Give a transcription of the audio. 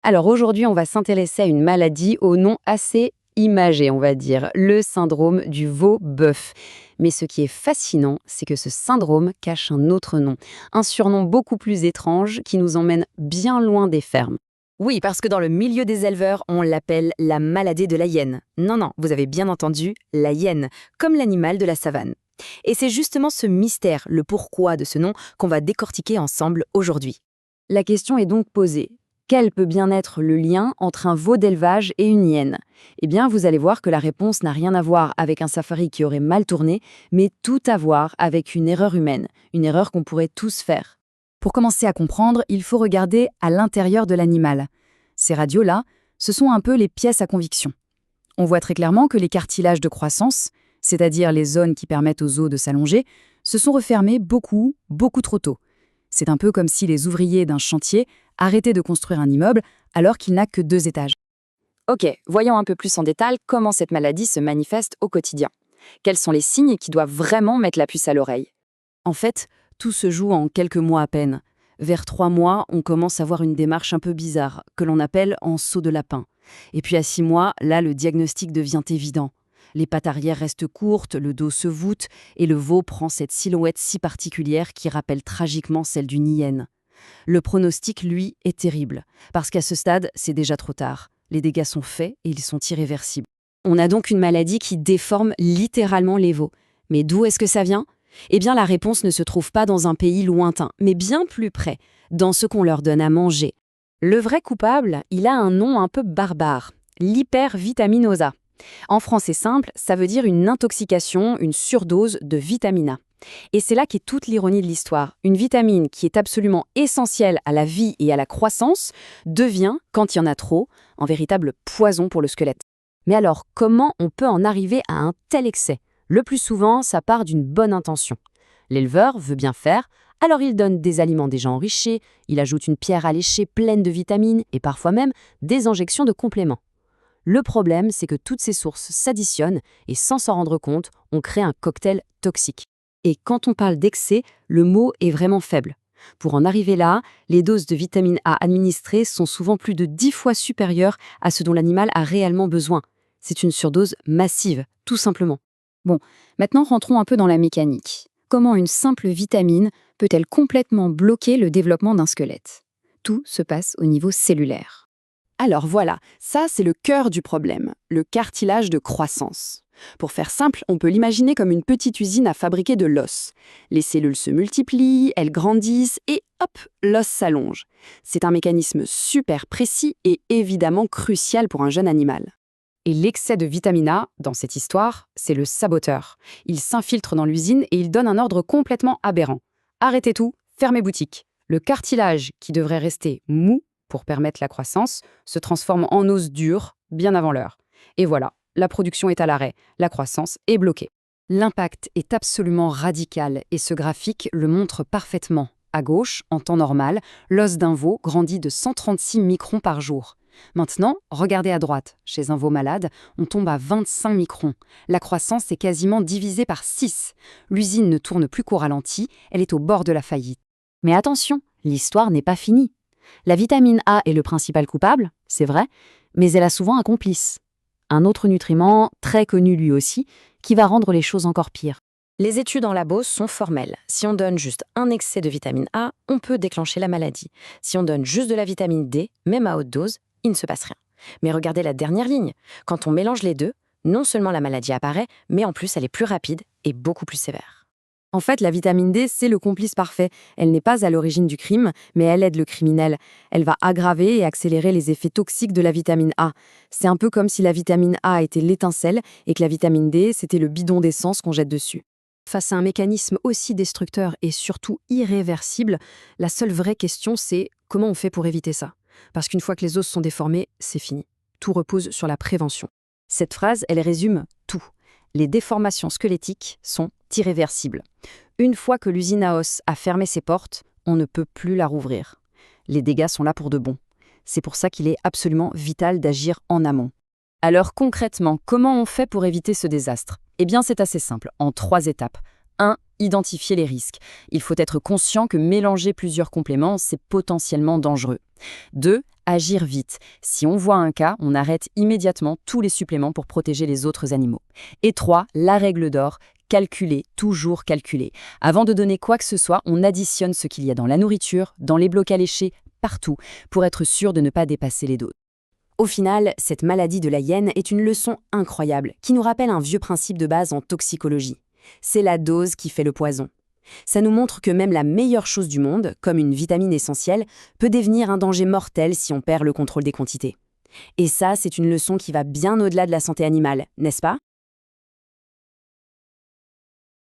Alors aujourd'hui, on va s'intéresser à une maladie au nom assez imagé, on va dire, le syndrome du veau-bœuf. Mais ce qui est fascinant, c'est que ce syndrome cache un autre nom, un surnom beaucoup plus étrange qui nous emmène bien loin des fermes. Oui, parce que dans le milieu des éleveurs, on l'appelle la maladie de la hyène. Non, non, vous avez bien entendu, la hyène, comme l'animal de la savane. Et c'est justement ce mystère, le pourquoi de ce nom, qu'on va décortiquer ensemble aujourd'hui. La question est donc posée. Quel peut bien être le lien entre un veau d'élevage et une hyène? Eh bien, vous allez voir que la réponse n'a rien à voir avec un safari qui aurait mal tourné, mais tout à voir avec une erreur humaine, une erreur qu'on pourrait tous faire. Pour commencer à comprendre, il faut regarder à l'intérieur de l'animal. Ces radios-là, ce sont un peu les pièces à conviction. On voit très clairement que les cartilages de croissance, c'est-à-dire les zones qui permettent aux os de s'allonger, se sont refermés beaucoup, beaucoup trop tôt. C'est un peu comme si les ouvriers d'un chantier arrêtaient de construire un immeuble alors qu'il n'a que 2 étages. Ok, voyons un peu plus en détail comment cette maladie se manifeste au quotidien. Quels sont les signes qui doivent vraiment mettre la puce à l'oreille? En fait, tout se joue en quelques mois à peine. Vers 3 mois, on commence à voir une démarche un peu bizarre, que l'on appelle en saut de lapin. Et puis à 6 mois, là, le diagnostic devient évident. Les pattes arrière restent courtes, le dos se voûte, et le veau prend cette silhouette si particulière qui rappelle tragiquement celle d'une hyène. Le pronostic, lui, est terrible, parce qu'à ce stade, c'est déjà trop tard. Les dégâts sont faits et ils sont irréversibles. On a donc une maladie qui déforme littéralement les veaux. Mais d'où est-ce que ça vient? Eh bien, la réponse ne se trouve pas dans un pays lointain, mais bien plus près, dans ce qu'on leur donne à manger. Le vrai coupable, il a un nom un peu barbare, l'hypervitaminosa. En français simple, ça veut dire une intoxication, une surdose de vitamine A. Et c'est là qu'est toute l'ironie de l'histoire. Une vitamine qui est absolument essentielle à la vie et à la croissance devient, quand il y en a trop, un véritable poison pour le squelette. Mais alors, comment on peut en arriver à un tel excès? Le plus souvent, ça part d'une bonne intention. L'éleveur veut bien faire, alors il donne des aliments déjà enrichis, il ajoute une pierre alléchée pleine de vitamines et parfois même des injections de compléments. Le problème, c'est que toutes ces sources s'additionnent et sans s'en rendre compte, on crée un cocktail toxique. Et quand on parle d'excès, le mot est vraiment faible. Pour en arriver là, les doses de vitamine A administrées sont souvent plus de 10 fois supérieures à ce dont l'animal a réellement besoin. C'est une surdose massive, tout simplement. Bon, maintenant rentrons un peu dans la mécanique. Comment une simple vitamine peut-elle complètement bloquer le développement d'un squelette? Tout se passe au niveau cellulaire. Alors voilà, ça c'est le cœur du problème, le cartilage de croissance. Pour faire simple, on peut l'imaginer comme une petite usine à fabriquer de l'os. Les cellules se multiplient, elles grandissent et hop, l'os s'allonge. C'est un mécanisme super précis et évidemment crucial pour un jeune animal. Et l'excès de vitamine A, dans cette histoire, c'est le saboteur. Il s'infiltre dans l'usine et il donne un ordre complètement aberrant. Arrêtez tout, fermez boutique. Le cartilage, qui devrait rester mou pour permettre la croissance, se transforme en os dur bien avant l'heure. Et voilà, la production est à l'arrêt, la croissance est bloquée. L'impact est absolument radical et ce graphique le montre parfaitement. À gauche, en temps normal, l'os d'un veau grandit de 136 microns par jour. Maintenant, regardez à droite. Chez un veau malade, on tombe à 25 microns. La croissance est quasiment divisée par 6. L'usine ne tourne plus qu'au ralenti, elle est au bord de la faillite. Mais attention, l'histoire n'est pas finie. La vitamine A est le principal coupable, c'est vrai, mais elle a souvent un complice. Un autre nutriment, très connu lui aussi, qui va rendre les choses encore pires. Les études en labo sont formelles. Si on donne juste un excès de vitamine A, on peut déclencher la maladie. Si on donne juste de la vitamine D, même à haute dose, il ne se passe rien. Mais regardez la dernière ligne. Quand on mélange les deux, non seulement la maladie apparaît, mais en plus elle est plus rapide et beaucoup plus sévère. En fait, la vitamine D, c'est le complice parfait. Elle n'est pas à l'origine du crime, mais elle aide le criminel. Elle va aggraver et accélérer les effets toxiques de la vitamine A. C'est un peu comme si la vitamine A était l'étincelle et que la vitamine D, c'était le bidon d'essence qu'on jette dessus. Face à un mécanisme aussi destructeur et surtout irréversible, la seule vraie question, c'est comment on fait pour éviter ça? Parce qu'une fois que les os sont déformés, c'est fini. Tout repose sur la prévention. Cette phrase, elle résume tout. Les déformations squelettiques sont irréversibles. Une fois que l'usine à os a fermé ses portes, on ne peut plus la rouvrir. Les dégâts sont là pour de bon. C'est pour ça qu'il est absolument vital d'agir en amont. Alors concrètement, comment on fait pour éviter ce désastre? Eh bien, c'est assez simple, en 3 étapes. 1. Identifier les risques. Il faut être conscient que mélanger plusieurs compléments, c'est potentiellement dangereux. 2. Agir vite. Si on voit un cas, on arrête immédiatement tous les suppléments pour protéger les autres animaux. Et 3, la règle d'or, calculer, toujours calculer. Avant de donner quoi que ce soit, on additionne ce qu'il y a dans la nourriture, dans les blocs à lécher, partout, pour être sûr de ne pas dépasser les doses. Au final, cette maladie de la hyène est une leçon incroyable qui nous rappelle un vieux principe de base en toxicologie. C'est la dose qui fait le poison. Ça nous montre que même la meilleure chose du monde, comme une vitamine essentielle, peut devenir un danger mortel si on perd le contrôle des quantités. Et ça, c'est une leçon qui va bien au-delà de la santé animale, n'est-ce pas ?